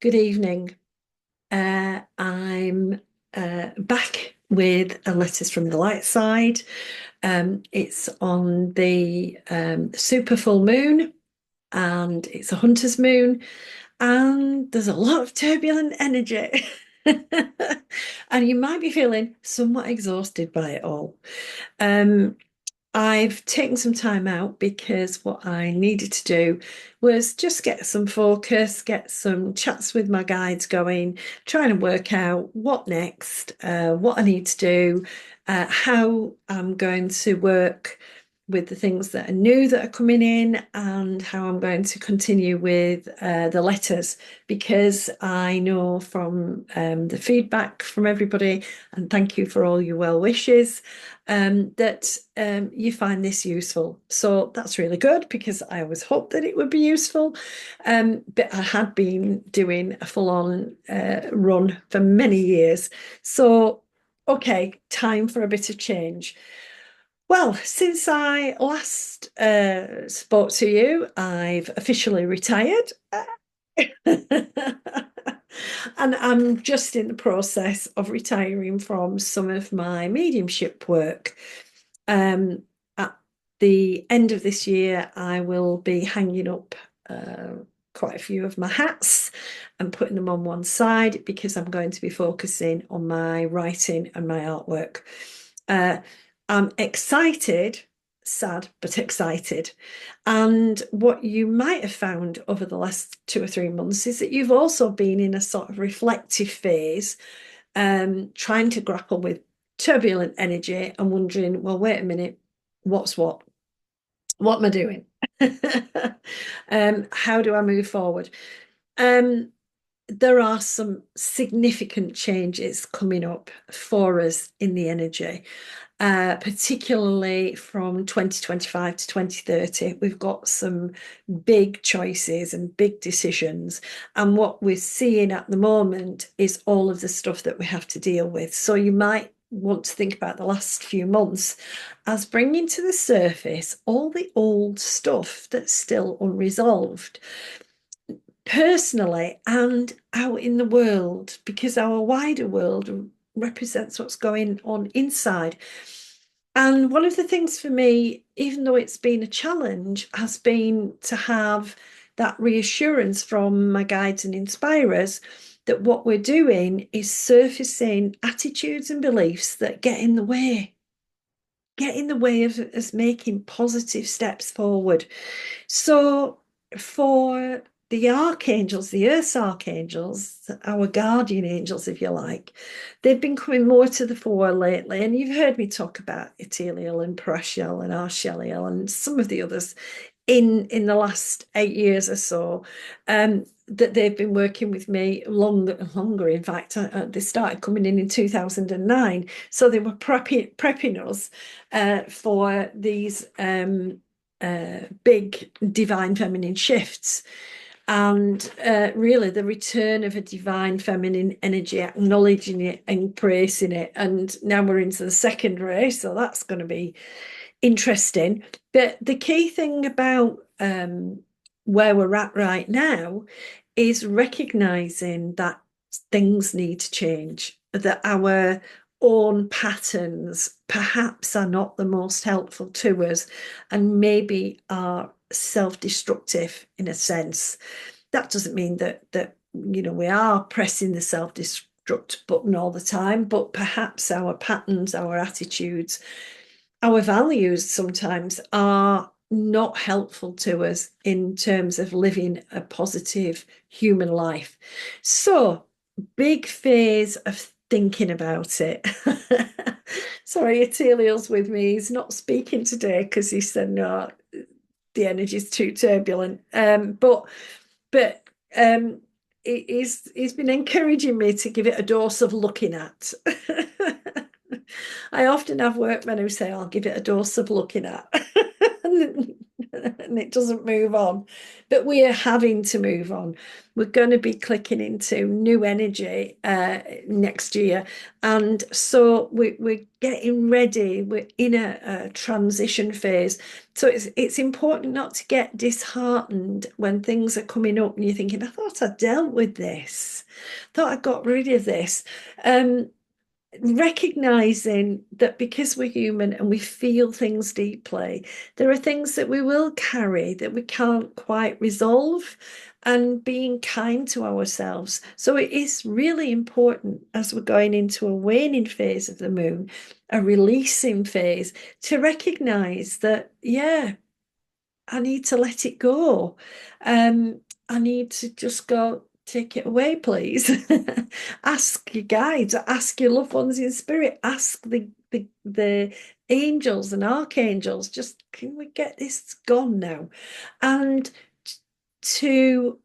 Good evening. I'm back with a letters from the light side. It's on the super full moon, and it's a hunter's moon, and there's a lot of turbulent energy. And you might be feeling somewhat exhausted by it all. Um, I've taken some time out because what I needed to do was just get some focus, get some chats with my guides going, trying to work out what next, what I need to do, how I'm going to work with the things that are new that are coming in, and how I'm going to continue with the letters, because I know from the feedback from everybody, and thank you for all your well wishes, that you find this useful. So that's really good, because I always hoped that it would be useful. But I had been doing a full-on run for many years. So, okay, time for a bit of change. Well, since I last spoke to you, I've officially retired. And I'm just in the process of retiring from some of my mediumship work. At the end of this year, I will be hanging up quite a few of my hats and putting them on one side, because I'm going to be focusing on my writing and my artwork. Uh, I'm excited, sad, but excited. And what you might have found over the last 2 or 3 months is that you've also been in a sort of reflective phase, trying to grapple with turbulent energy and wondering, well, wait a minute, what's what? What am I doing? How do I move forward? Um, there are some significant changes coming up for us in the energy, particularly from 2025 to 2030. We've got some big choices and big decisions. And what we're seeing at the moment is all of the stuff that we have to deal with. So you might want to think about the last few months as bringing to the surface all the old stuff that's still unresolved, personally and out in the world, because our wider world represents what's going on inside. And one of the things for me, even though it's been a challenge, has been to have that reassurance from my guides and inspirers that what we're doing is surfacing attitudes and beliefs that get in the way of us making positive steps forward. So, for the archangels, the Earth's archangels, our guardian angels, if you like, they've been coming more to the fore lately. And you've heard me talk about Etheliel and Parashel and Arsheliel and some of the others in the last 8 years or so. That they've been working with me longer. In fact, they started coming in 2009. So they were prepping us for these big divine feminine shifts. And really, the return of a divine feminine energy, acknowledging it and praising it. And now we're into the second race, so that's going to be interesting. But the key thing about where we're at right now is recognizing that things need to change, that our own patterns perhaps are not the most helpful to us, and maybe are self-destructive in a sense. That doesn't mean that we are pressing the self-destruct button all the time, but perhaps our patterns, our attitudes, our values sometimes are not helpful to us in terms of living a positive human life. So, big phase of thinking about it. Sorry, Ateliel's with me. He's not speaking today because he said no, the energy's too turbulent. But he's been encouraging me to give it a dose of looking at. I often have workmen who say, I'll give it a dose of looking at. and it doesn't move on. But we are having to move on. We're going to be clicking into new energy next year. And so we're getting ready. We're in a transition phase. So it's important not to get disheartened when things are coming up and you're thinking, I thought I dealt with this. I thought I got rid of this. Recognizing that because we're human and we feel things deeply, there are things that we will carry that we can't quite resolve, and being kind to ourselves. So it is really important as we're going into a waning phase of the moon, a releasing phase, to recognize that, yeah, I need to let it go. I need to just go, take it away, please. Ask your guides, ask your loved ones in spirit, ask the angels and archangels, just can we get this gone now? And to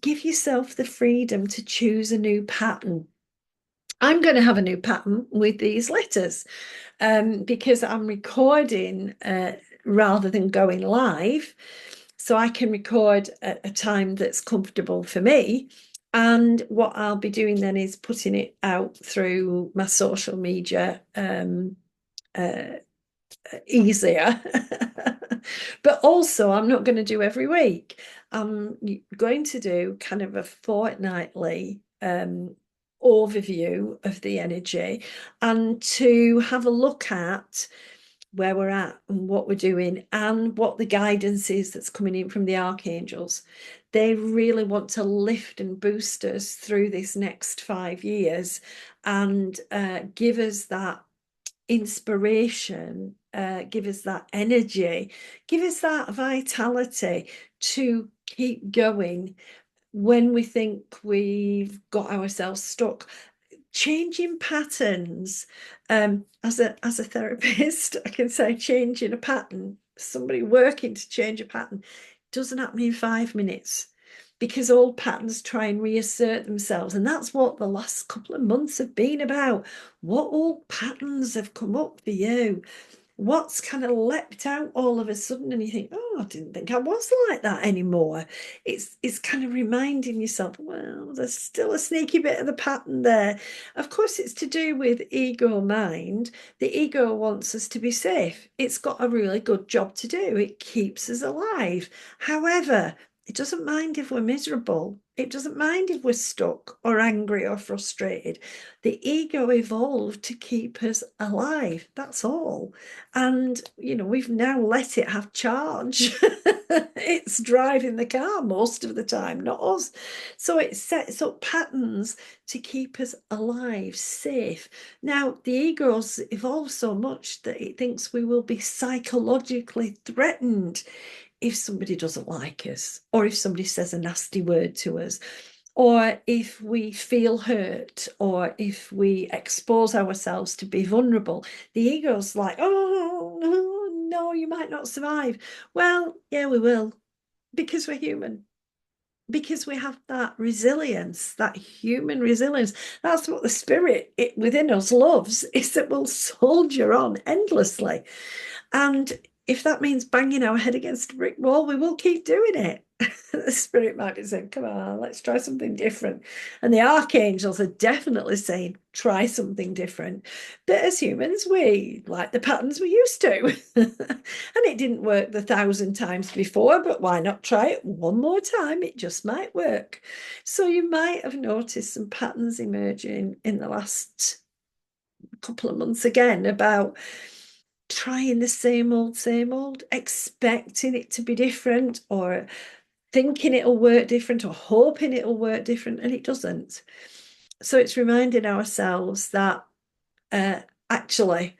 give yourself the freedom to choose a new pattern. I'm going to have a new pattern with these letters because I'm recording rather than going live. So I can record at a time that's comfortable for me. And what I'll be doing then is putting it out through my social media uh, easier. But also, I'm not going to do every week. I'm going to do kind of a fortnightly overview of the energy and to have a look at where we're at and what we're doing and what the guidance is that's coming in from the archangels. They really want to lift and boost us through this next 5 years and give us that inspiration, give us that energy, give us that vitality to keep going when we think we've got ourselves stuck. Changing patterns. As a therapist, I can say changing a pattern, somebody working to change a pattern, doesn't happen in 5 minutes because old patterns try and reassert themselves. And that's what the last couple of months have been about. What old patterns have come up for you? What's kind of leapt out all of a sudden, and you think, oh, I didn't think I was like that anymore. It's kind of reminding yourself, well, there's still a sneaky bit of the pattern there. Of course, it's to do with ego mind. The ego wants us to be safe. It's got a really good job to do. It keeps us alive. However, it doesn't mind if we're miserable. It doesn't mind if we're stuck or angry or frustrated. The ego evolved to keep us alive. That's all. And, we've now let it have charge. It's driving the car most of the time, not us. So it sets up patterns to keep us alive, safe. Now, the ego's evolved so much that it thinks we will be psychologically threatened if somebody doesn't like us, or if somebody says a nasty word to us, or if we feel hurt, or if we expose ourselves to be vulnerable. The ego's like, oh, no, you might not survive. Well, yeah, we will, because we're human. Because we have that resilience, that human resilience. That's what the spirit within us loves, is that we'll soldier on endlessly. And if that means banging our head against a brick wall, we will keep doing it. The spirit might be saying, come on, let's try something different. And the archangels are definitely saying, try something different. But as humans, we like the patterns we used to. And it didn't work the 1,000 times before, but why not try it one more time? It just might work. So you might have noticed some patterns emerging in the last couple of months again about trying the same old, expecting it to be different, or thinking it'll work different, or hoping it'll work different, and it doesn't. So it's reminding ourselves that actually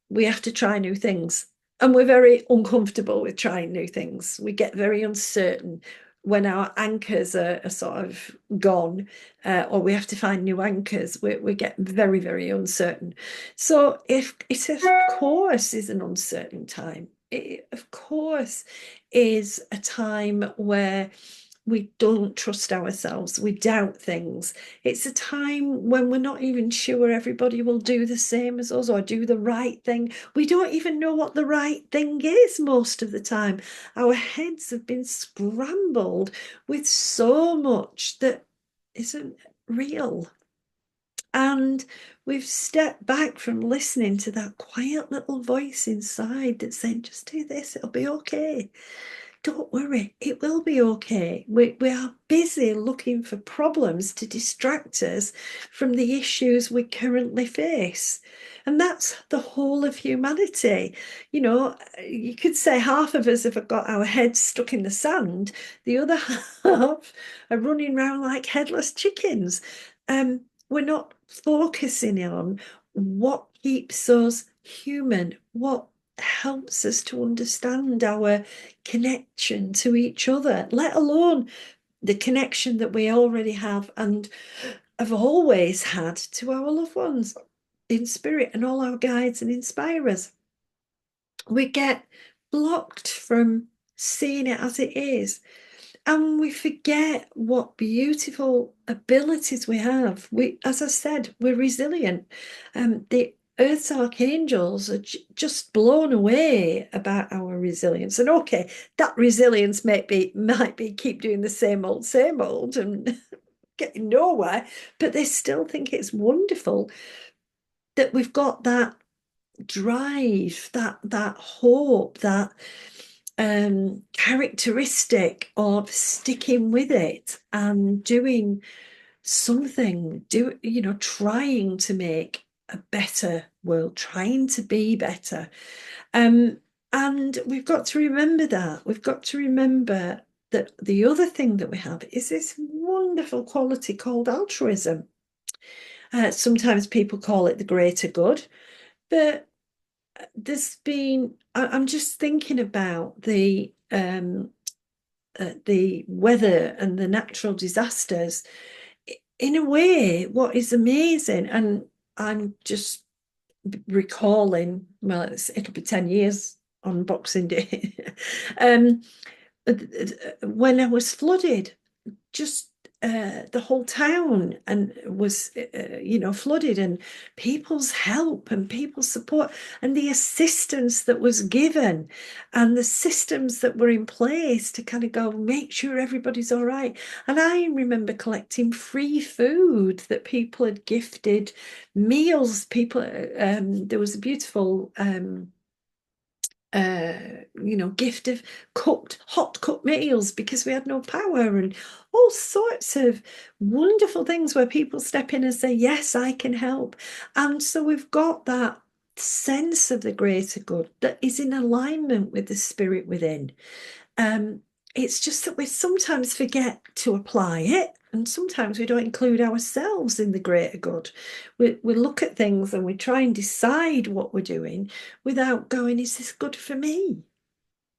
we have to try new things. And we're very uncomfortable with trying new things. We get very uncertain when our anchors are sort of gone, or we have to find new anchors. We get very, very uncertain. So if it, of course, is an uncertain time, it, of course, is a time where we don't trust ourselves. We doubt things. It's a time when we're not even sure everybody will do the same as us or do the right thing. We don't even know what the right thing is most of the time. Our heads have been scrambled with so much that isn't real. And we've stepped back from listening to that quiet little voice inside that's saying, just do this, it'll be okay. Don't worry, it will be okay. We are busy looking for problems to distract us from the issues we currently face. And that's the whole of humanity. You know, you could say half of us have got our heads stuck in the sand, the other half are running around like headless chickens. We're not focusing on what keeps us human, what helps us to understand our connection to each other, let alone the connection that we already have and have always had to our loved ones in spirit and all our guides and inspirers. We get blocked from seeing it as it is. And we forget what beautiful abilities we have. We, as I said, we're resilient. The Earth's archangels are just blown away about our resilience. And okay, that resilience might be keep doing the same old, and getting nowhere, but they still think it's wonderful that we've got that drive, that hope, that characteristic of sticking with it and doing something, trying to make a better world, trying to be better. And we've got to remember that. We've got to remember that the other thing that we have is this wonderful quality called altruism. Sometimes people call it the greater good, but I'm just thinking about the weather and the natural disasters. In a way, what is amazing, and I'm just recalling, well, it'll be 10 years on Boxing Day, um, when I was flooded, just the whole town and was flooded, and people's help and people's support and the assistance that was given and the systems that were in place to kind of go make sure everybody's all right. And I remember collecting free food that people had gifted, meals. There was a beautiful gift of hot cooked meals because we had no power, and all sorts of wonderful things where people step in and say, yes, I can help. And so we've got that sense of the greater good that is in alignment with the spirit within. It's just that we sometimes forget to apply it, and sometimes we don't include ourselves in the greater good. We look at things and we try and decide what we're doing without going, is this good for me?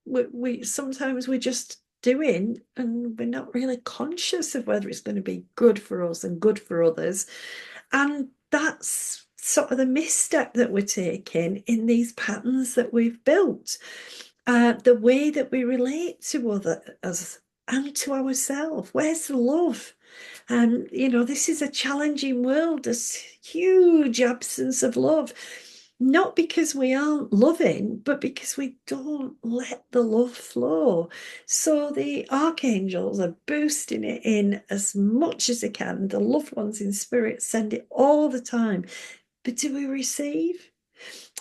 We sometimes we're just doing and we're not really conscious of whether it's going to be good for us and good for others. And that's sort of the misstep that we're taking in these patterns that we've built. The way that we relate to others and to ourselves. Where's the love? And, this is a challenging world. There's huge absence of love, not because we aren't loving, but because we don't let the love flow. So the archangels are boosting it in as much as they can. The loved ones in spirit send it all the time. But do we receive?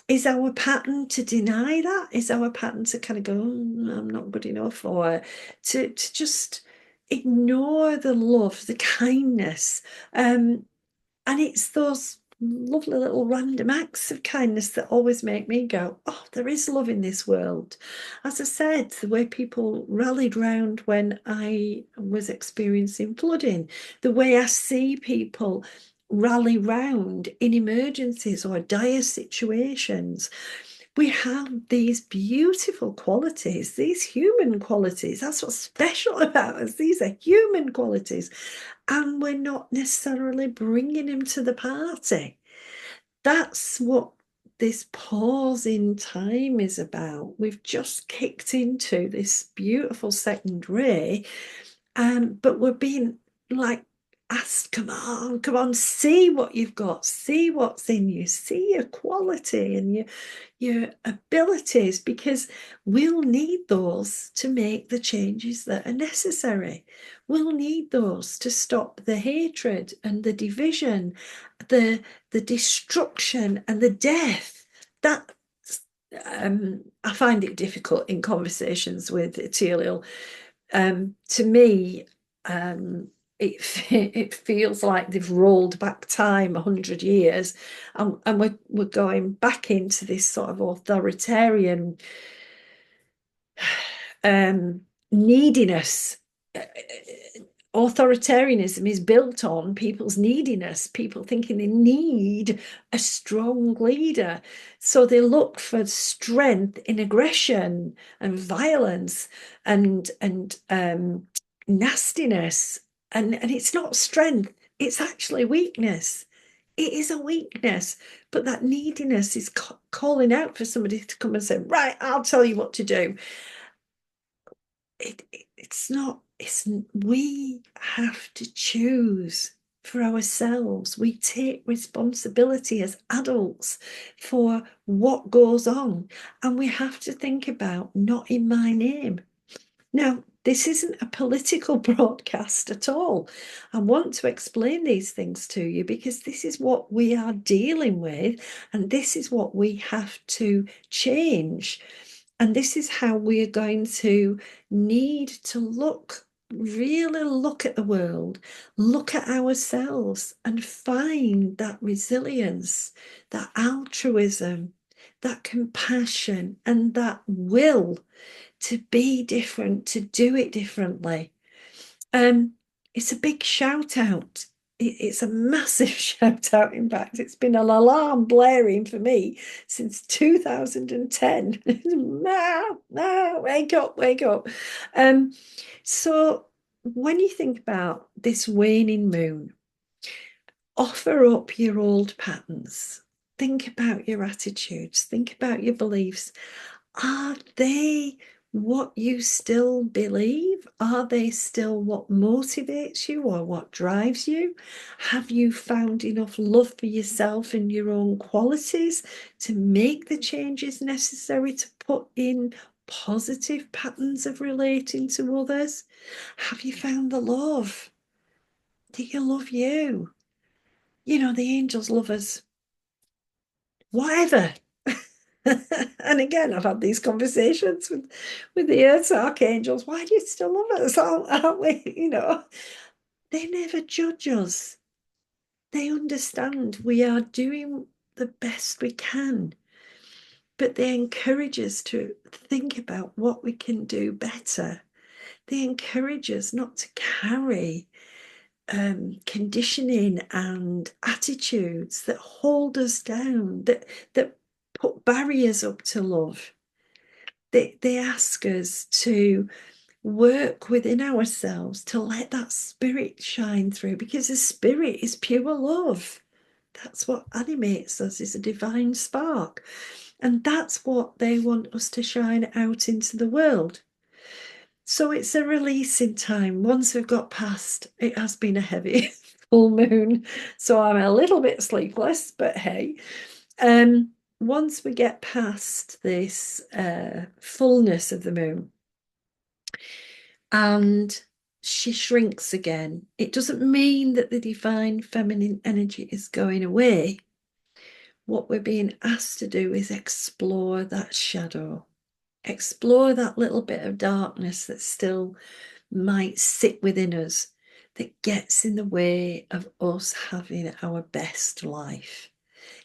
Is our pattern to deny that? Is our pattern to kind of go, I'm not good enough, or to just ignore the love, the kindness? And it's those lovely little random acts of kindness that always make me go, oh, there is love in this world. As I said, the way people rallied round when I was experiencing flooding, the way I see people rally round in emergencies or dire situations. We have these beautiful qualities, these human qualities. That's what's special about us. These are human qualities. And we're not necessarily bringing them to the party. That's what this pause in time is about. We've just kicked into this beautiful second ray, But we're being like asked, come on, see what you've got, see what's in you, see your quality and your abilities, because we'll need those to make the changes that are necessary. We'll need those to stop the hatred and the division, the destruction and the death. That I find it difficult in conversations with Ethelial. To me, it it feels like they've rolled back time 100 years, and we're going back into this sort of authoritarian neediness. Authoritarianism is built on people's neediness, people thinking they need a strong leader. So they look for strength in aggression and violence and nastiness. And it's not strength, it's actually weakness. It is a weakness, but that neediness is calling out for somebody to come and say, right, I'll tell you what to do. It's not, we have to choose for ourselves. We take responsibility as adults for what goes on, and we have to think about not in my name. Now, this isn't a political broadcast at all. I want to explain these things to you because this is what we are dealing with, and this is what we have to change. And this is how we are going to need to really look at the world, look at ourselves, and find that resilience, that altruism, that compassion, and that will to be different, to do it differently. It's a big shout out. It's a massive shout out. In fact, it's been an alarm blaring for me since 2010. No, no, wake up, wake up. So when you think about this waning moon, offer up your old patterns. Think about your attitudes. Think about your beliefs. Are they what you still believe? Are they still what motivates you or what drives you? Have you found enough love for yourself and your own qualities to make the changes necessary to put in positive patterns of relating to others? Have you found the love? Do you love you? You know, the angels love us, whatever. And again, I've had these conversations with the earth's archangels. Why do you still love us? Aren't we? You know, they never judge us. They understand we are doing the best we can, but they encourage us to think about what we can do better. They encourage us not to carry conditioning and attitudes that hold us down, that put barriers up to love. They ask us to work within ourselves to let that spirit shine through, because the spirit is pure love. That's what animates us, is a divine spark. And that's what they want us to shine out into the world. So it's a releasing time. Once we've got past, it has been a heavy full moon, so I'm a little bit sleepless, but hey. Once we get past this fullness of the moon and she shrinks again, it doesn't mean that the divine feminine energy is going away. What we're being asked to do is explore that shadow, explore that little bit of darkness that still might sit within us, that gets in the way of us having our best life,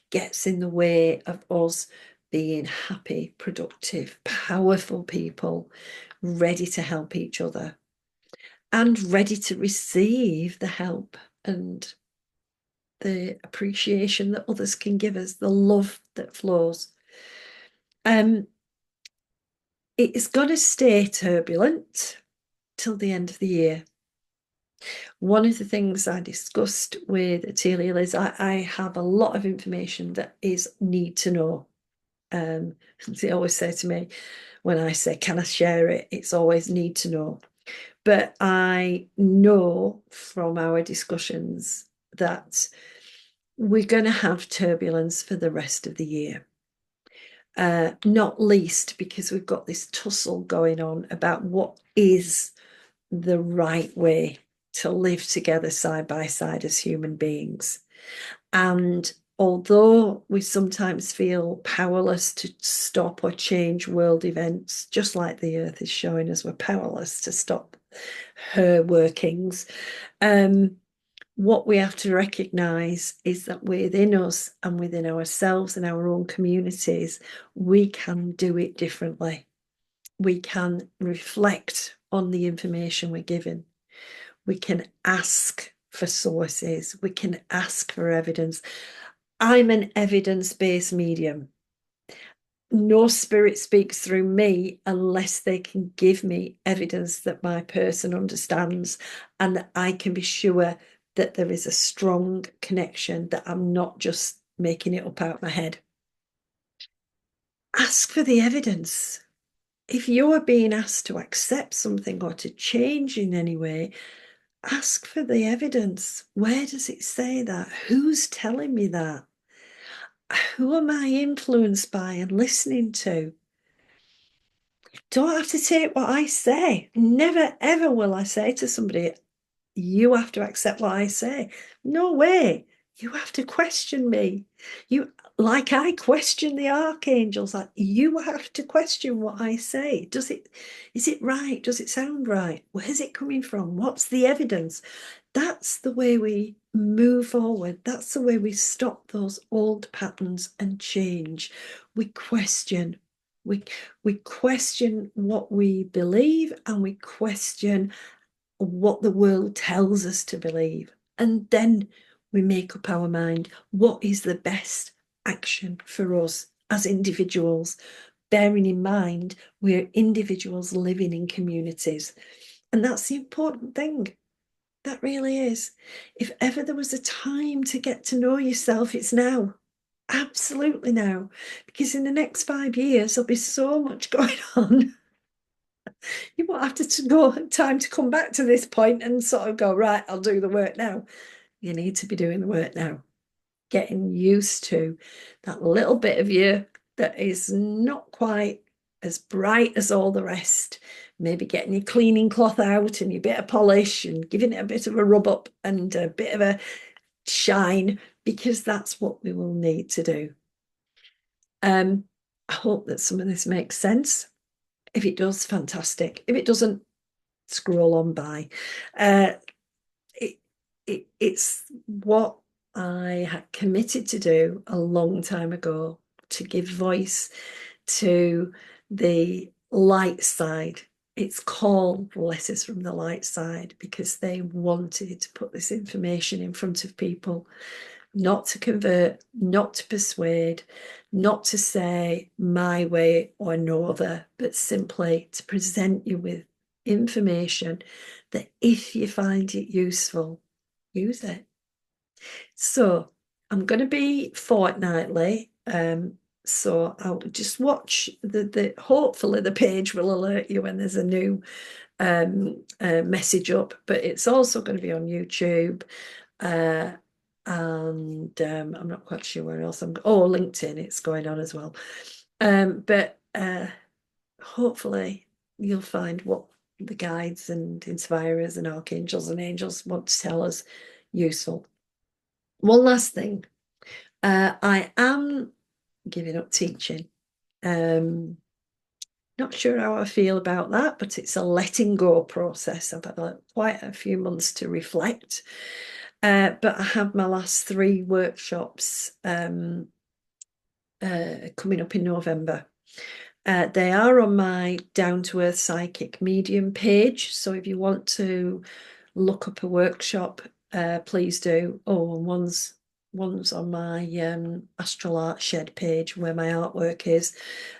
gets in the way of us being happy, productive, powerful people, ready to help each other and ready to receive the help and the appreciation that others can give us, the love that flows. It is going to stay turbulent till the end of the year. One of the things I discussed with Atelia is I have a lot of information that is need to know. They always say to me, when I say, can I share it? It's always need to know. But I know from our discussions that we're going to have turbulence for the rest of the year. Not least because we've got this tussle going on about what is the right way to live together side by side as human beings. And although we sometimes feel powerless to stop or change world events, just like the earth is showing us we're powerless to stop her workings, what we have to recognize is that within us and within ourselves and our own communities, we can do it differently. We can reflect on the information we're given. We can ask for sources. We can ask for evidence. I'm an evidence-based medium. No spirit speaks through me unless they can give me evidence that my person understands and that I can be sure that there is a strong connection, that I'm not just making it up out my head. Ask for the evidence. If you're being asked to accept something or to change in any way, ask for the evidence. Where does it say that? Who's telling me that? Who am I influenced by and listening to? Don't have to take what I say. Never, ever will I say to somebody, you have to accept what I say. No way. You have to question me. You, like I question the archangels, like you have to question what I say. Is it right? Does it sound right? Where's it coming from? What's the evidence? That's the way we move forward. That's the way we stop those old patterns and change. We question. We, we question what we believe, and we question what the world tells us to believe. And then we make up our mind what is the best action for us as individuals, bearing in mind we're individuals living in communities. And that's the important thing. That really is. If ever there was a time to get to know yourself, it's now. Absolutely now. Because in the next 5 years, there'll be so much going on. You won't have to go time to come back to this point and sort of go, right, I'll do the work now. You need to be doing the work now. Getting used to that little bit of you that is not quite as bright as all the rest. Maybe getting your cleaning cloth out and your bit of polish and giving it a bit of a rub up and a bit of a shine, because that's what we will need to do. I hope that some of this makes sense. If it does, fantastic. If it doesn't, scroll on by. Uh, it's what I had committed to do a long time ago, to give voice to the light side. It's called Letters from the Light Side because they wanted to put this information in front of people, not to convert, not to persuade, not to say my way or no other, but simply to present you with information that if you find it useful, use it. So I'm going to be fortnightly. So I'll just watch the hopefully the page will alert you when there's a new message up, but it's also going to be on YouTube. And I'm not quite sure where else LinkedIn, it's going on as well. But hopefully you'll find what the guides and inspirers and archangels and angels want to tell us useful. One last thing. I am giving up teaching. Not sure how I feel about that, but it's a letting go process. I've had quite a few months to reflect. But I have my last 3 workshops coming up in November. They are on my Down to Earth Psychic Medium page. So if you want to look up a workshop, please do. Oh, and one's on my Astral Art Shed page where my artwork is.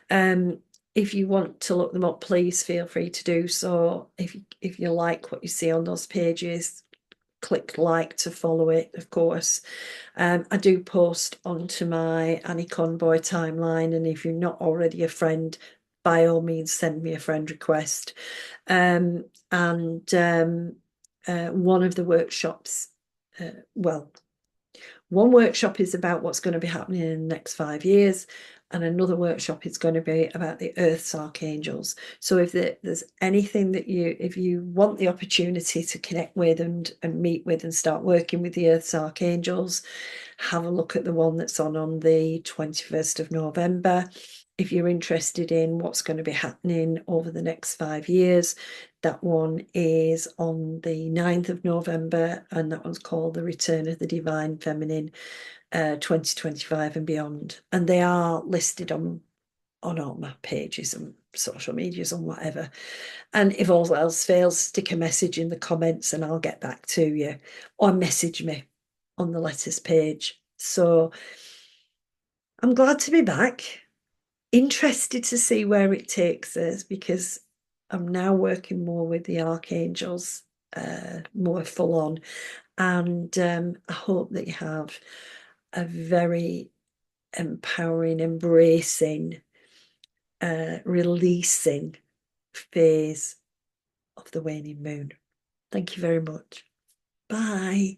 If you want to look them up, please feel free to do so. If you like what you see on those pages, click like to follow it, of course. I do post onto my Annie Conboy timeline, and if you're not already a friend, by all means send me a friend request. And one of the workshops, well, one workshop is about what's going to be happening in the next 5 years, and another workshop is going to be about the Earth's archangels. So if there's anything that if you want the opportunity to connect with and meet with and start working with the Earth's archangels, have a look at the one that's on the 21st of November. If you're interested in what's going to be happening over the next 5 years, that one is on the 9th of November, and that one's called The Return of the Divine Feminine, 2025 and beyond. And they are listed on all my pages and social medias and whatever. And if all else fails, stick a message in the comments and I'll get back to you, or message me on the letters page. So I'm glad to be back. Interested to see where it takes us, because I'm now working more with the archangels, more full on, and I hope that you have a very empowering, embracing, releasing phase of the waning moon. Thank you very much. Bye.